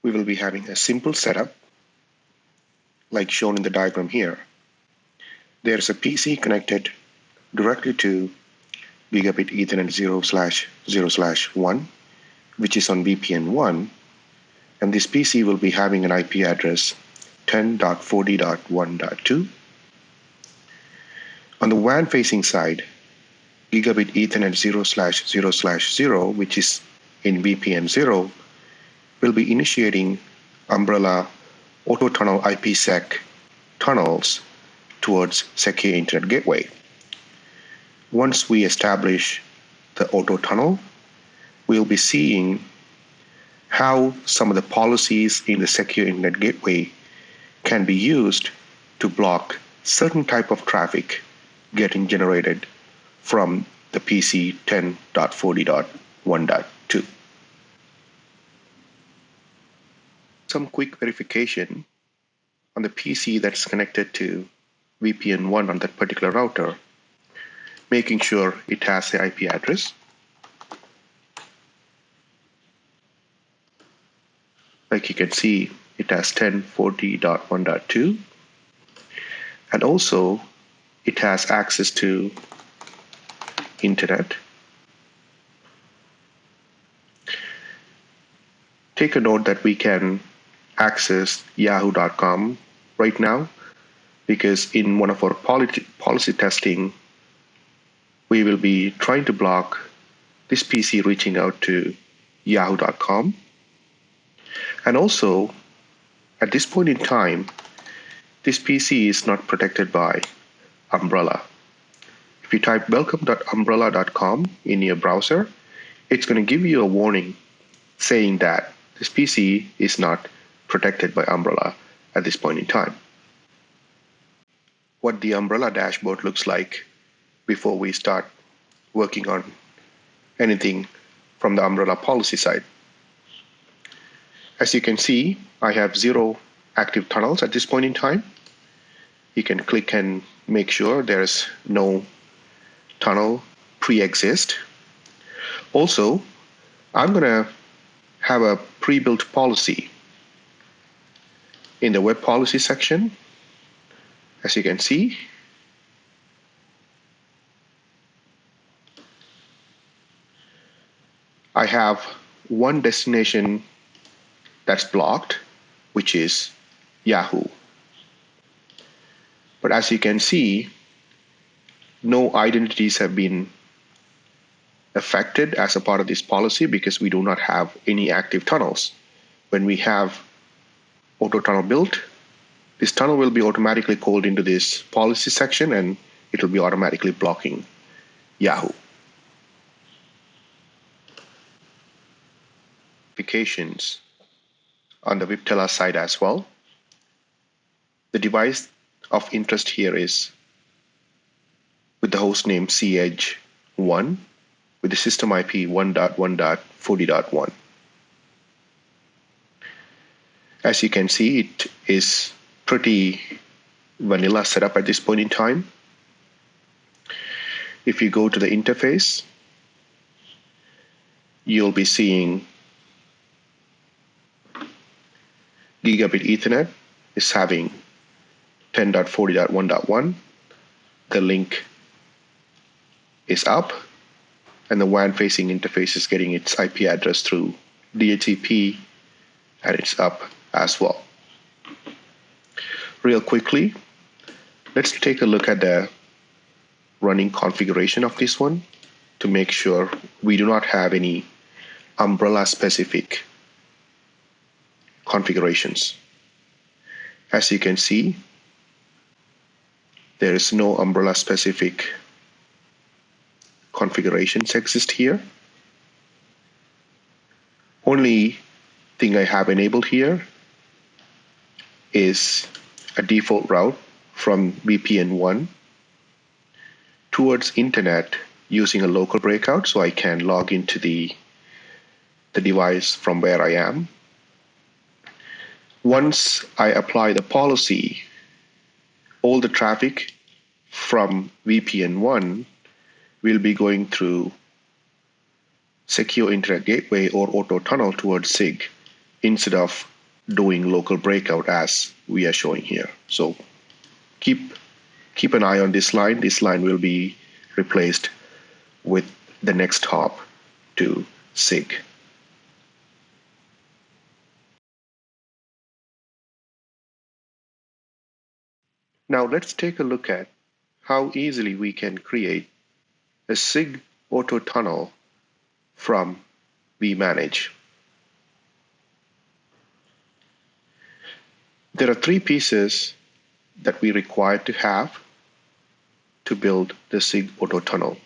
we will be having a simple setup like shown in the diagram here. There's a PC connected directly to Gigabit Ethernet 0/0/1, which is on VPN 1, and this PC will be having an IP address 10.40.1.2. On the WAN facing side, Gigabit Ethernet 0/0/0, which is in VPN 0, will be initiating Umbrella auto tunnel IPsec tunnels towards Secure Internet Gateway. Once we establish the auto tunnel, we'll be seeing how some of the policies in the Secure Internet Gateway can be used to block certain type of traffic getting generated from the PC 10.40.1.2. Some quick verification on the PC that's connected to VPN 1 on that particular router, making sure it has the IP address. Like you can see, it has 10.40.1.2, and also it has access to internet. Take a note that we can access yahoo.com right now, because in one of our policy testing, we will be trying to block this PC reaching out to yahoo.com. And also, at this point in time, this PC is not protected by Umbrella. If you type welcome.umbrella.com in your browser, it's going to give you a warning saying that this PC is not protected by Umbrella at this point in time. What the Umbrella dashboard looks like before we start working on anything from the Umbrella policy side. As you can see, I have 0 active tunnels at this point in time. You can click and make sure there's no tunnel pre-exist. Also, I'm going to have a pre-built policy in the web policy section. As you can see, I have one destination that's blocked, which is Yahoo. But as you can see, no identities have been affected as a part of this policy because we do not have any active tunnels. When we have auto tunnel built, this tunnel will be automatically called into this policy section and it will be automatically blocking Yahoo. Applications on the Viptela side as well. The device of interest here is with the host name CEdge1 with the system IP 1.1.40.1. As you can see, it is pretty vanilla setup at this point in time. If you go to the interface, you'll be seeing Gigabit Ethernet is having 10.40.1.1. The link is up, and the WAN facing interface is getting its IP address through DHCP, and it's up as well. Real quickly, let's take a look at the running configuration of this one to make sure we do not have any Umbrella specific configurations. As you can see, there is no Umbrella specific configurations exist here. Only thing I have enabled here is a default route from VPN 1 towards internet using a local breakout, so I can log into the device from where I am. Once I apply the policy, all the traffic from VPN 1 will be going through Secure Internet Gateway or Auto Tunnel towards SIG instead of doing local breakout as we are showing here. So keep an eye on this line. This line will be replaced with the next hop to SIG. Now let's take a look at how easily we can create a SIG auto tunnel from vManage. There are three pieces that we require to have to build the SIG auto tunnel.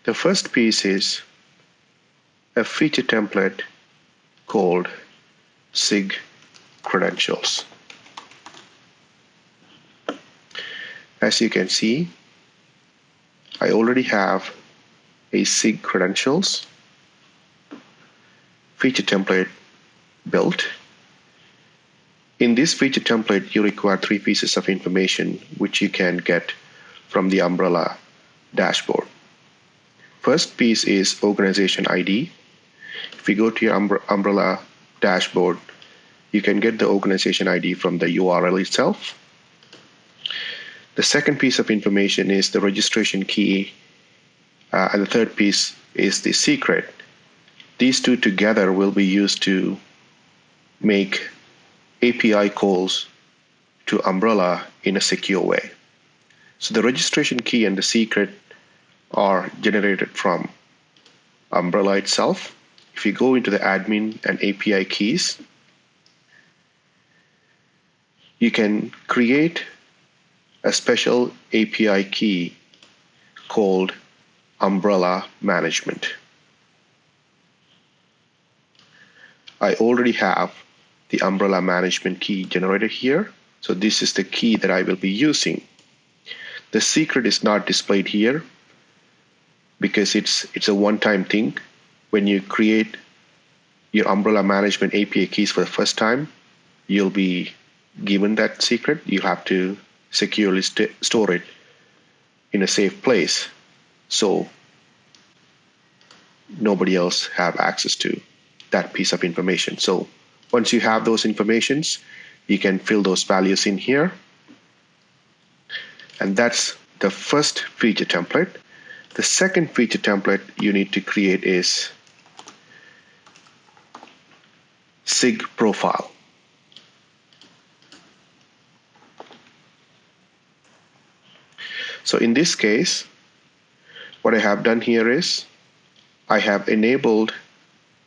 The first piece is a feature template called SIG credentials. As you can see, I already have a SIG credentials feature template built. In this feature template, you require three pieces of information which you can get from the Umbrella dashboard. First piece is organization ID. If you go to your Umbrella dashboard, you can get the organization ID from the URL itself. The second piece of information is the registration key, and the third piece is the secret. These two together will be used to make API calls to Umbrella in a secure way. So the registration key and the secret are generated from Umbrella itself. If you go into the admin and API keys, you can create a special API key called Umbrella Management. I already have the Umbrella Management key generated here, so this is the key that I will be using. The secret is not displayed here because it's a one-time thing. When you create your Umbrella Management API keys for the first time, you'll be given that secret. You have to securely store it in a safe place so nobody else have access to that piece of information. So once you have those informations, you can fill those values in here. And that's the first feature template. The second feature template you need to create is SIG profile. So in this case, what I have done here is I have enabled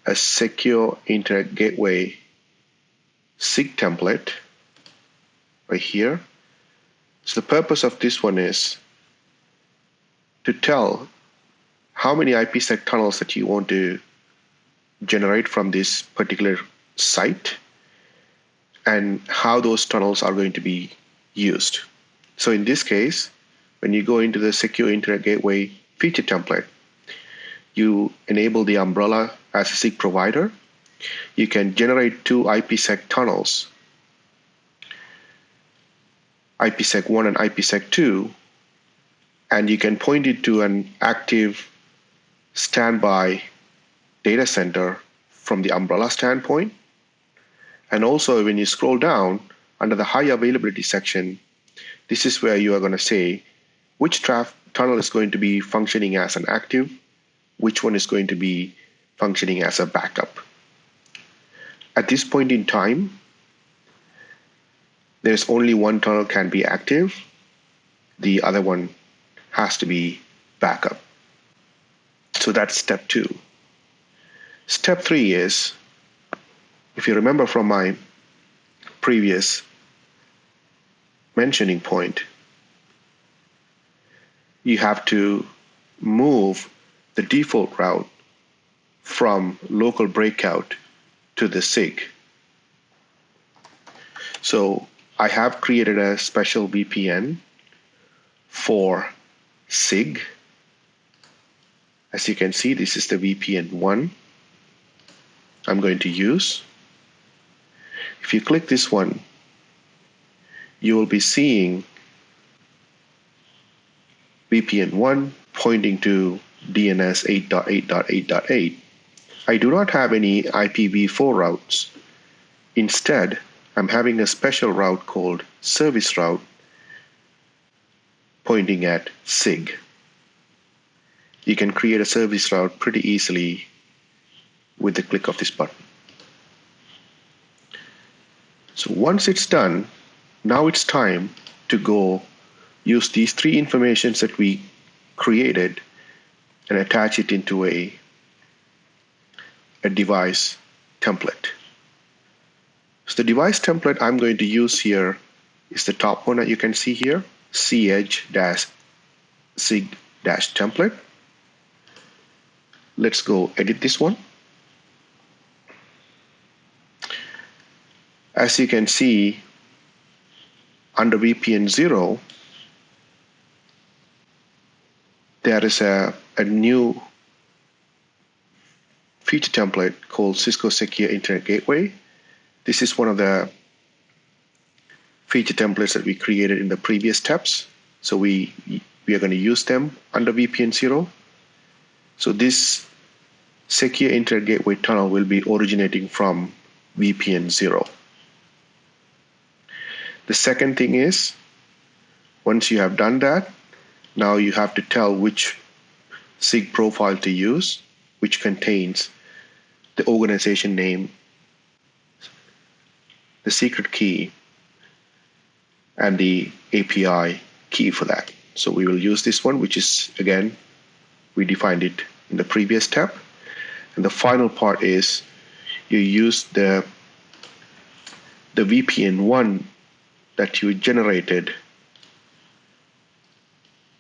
a secure internet gateway SIG template right here. So the purpose of this one is to tell how many IPsec tunnels that you want to generate from this particular site and how those tunnels are going to be used. So in this case, when you go into the secure internet gateway feature template, you enable the Umbrella as a SIG provider. You can generate two IPsec tunnels, IPsec 1 and IPsec 2, and you can point it to an active standby data center from the Umbrella standpoint. And also when you scroll down under the high availability section, this is where you are going to say which tunnel is going to be functioning as an active, which one is going to be functioning as a backup. At this point in time, there's only one tunnel can be active. The other one has to be backup. So that's step 2. Step 3 is, if you remember from my previous mentioning point, you have to move the default route from local breakout to the SIG. So I have created a special VPN for SIG. As you can see, this is the VPN 1 I'm going to use. If you click this one, you will be seeing VPN 1 pointing to DNS 8.8.8.8. I do not have any IPv4 routes Instead, I'm having a special route called service route pointing at SIG. You can create a service route pretty easily with the click of this button. So once it's done, now it's time to go use these three informations that we created and attach it into a device template. So the device template I'm going to use here is the top one that you can see here, CEdge-SIG-template. Let's go edit this one. As you can see, under VPN 0, there is a new feature template called Cisco Secure Internet Gateway. This is one of the feature templates that we created in the previous steps. So we are going to use them under VPN 0. So this Secure Internet Gateway tunnel will be originating from VPN 0. The second thing is, once you have done that, now you have to tell which SIG profile to use, which contains the organization name, the secret key, and the API key for that. So we will use this one, which is, again, we defined it in the previous step. And the final part is you use the VPN1 that you generated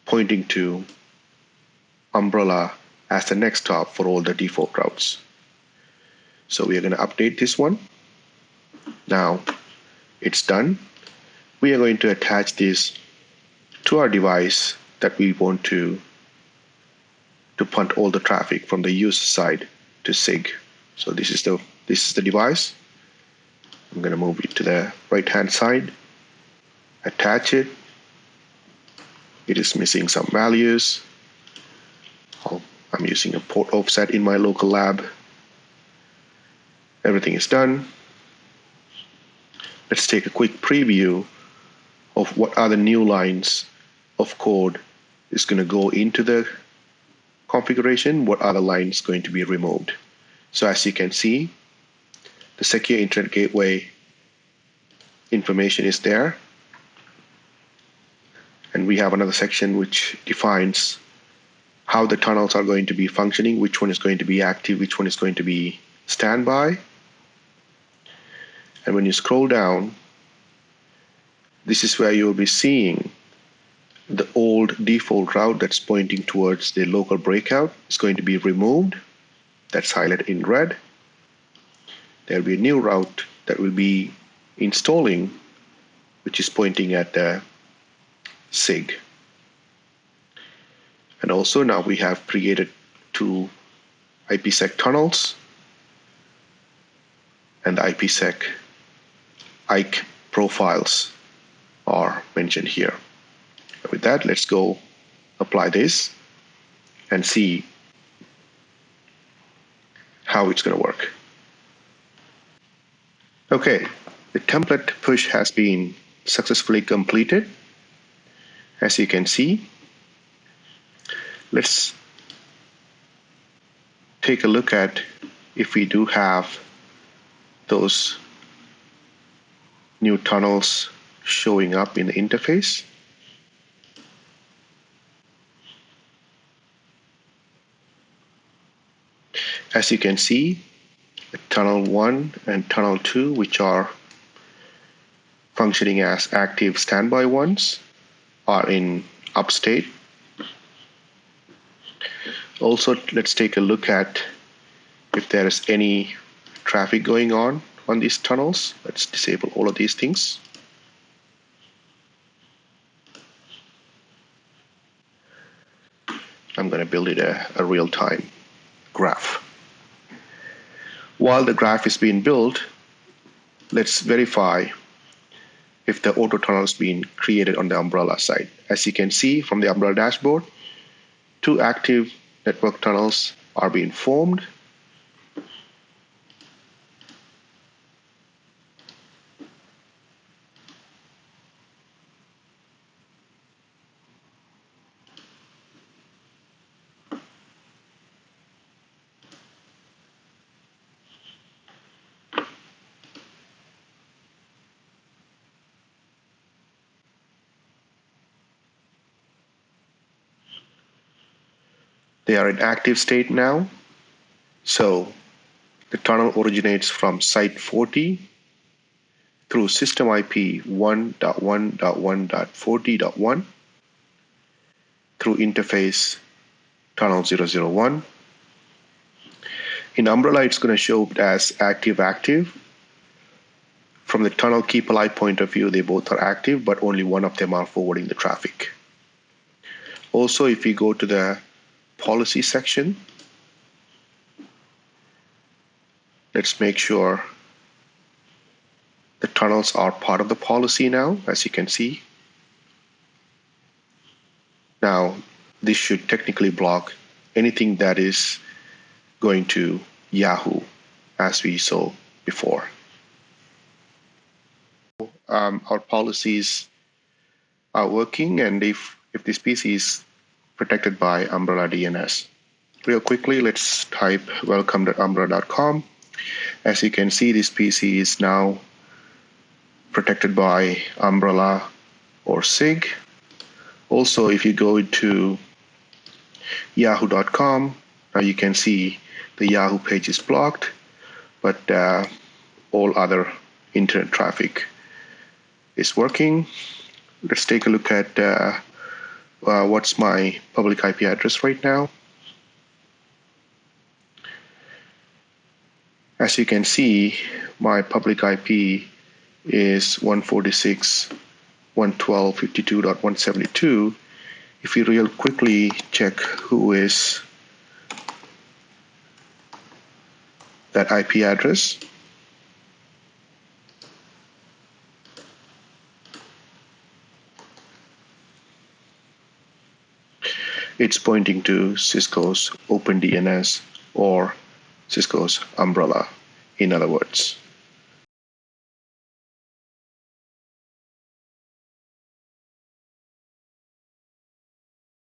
pointing to Umbrella as the next stop for all the default routes. So we are going to update this one. Now it's done. We are going to attach this to our device that we want to punt all the traffic from the user side to SIG. So this is the device. I'm going to move it to the right-hand side, attach it. It is missing some values. I'm using a port offset in my local lab. Everything is done. Let's take a quick preview of what other new lines of code is going to go into the configuration, what other lines going to be removed. So as you can see, the Secure Internet Gateway information is there. And we have another section which defines how the tunnels are going to be functioning, which one is going to be active, which one is going to be standby. And when you scroll down, this is where you'll be seeing the old default route that's pointing towards the local breakout is going to be removed. That's highlighted in red. There'll be a new route that will be installing, which is pointing at the SIG. And also now we have created two IPsec tunnels, and the IPsec IKE profiles are mentioned here. With that, let's go apply this and see how it's going to work. Okay, the template push has been successfully completed. As you can see, let's take a look at if we do have those new tunnels showing up in the interface. As you can see, tunnel 1 and tunnel 2, which are functioning as active standby ones, are in upstate. Also, let's take a look at if there is any traffic going on these tunnels. Let's disable all of these things. I'm going to build it a real-time graph. While the graph is being built, let's verify if the auto tunnel is being created on the Umbrella side. As you can see from the Umbrella dashboard, 2 active network tunnels are being formed. They are in active state now. So the tunnel originates from site 40 through system IP 1.1.1.40.1 through interface tunnel 001. In Umbrella, it's going to show it as active-active. From the tunnel keep alive point of view, they both are active, but only one of them are forwarding the traffic. Also, if you go to the policy section, let's make sure the tunnels are part of the policy now, as you can see. Now, this should technically block anything that is going to Yahoo, as we saw before. Our policies are working, and if this PC is protected by Umbrella DNS. Real quickly, let's type welcome.umbrella.com. As you can see, this PC is now protected by Umbrella or SIG. Also, if you go to yahoo.com, now you can see the Yahoo page is blocked, but all other internet traffic is working. Let's take a look at what's my public IP address right now. As you can see, my public IP is 146.112.52.172. If you real quickly check who is that IP address, it's pointing to Cisco's OpenDNS or Cisco's Umbrella, in other words.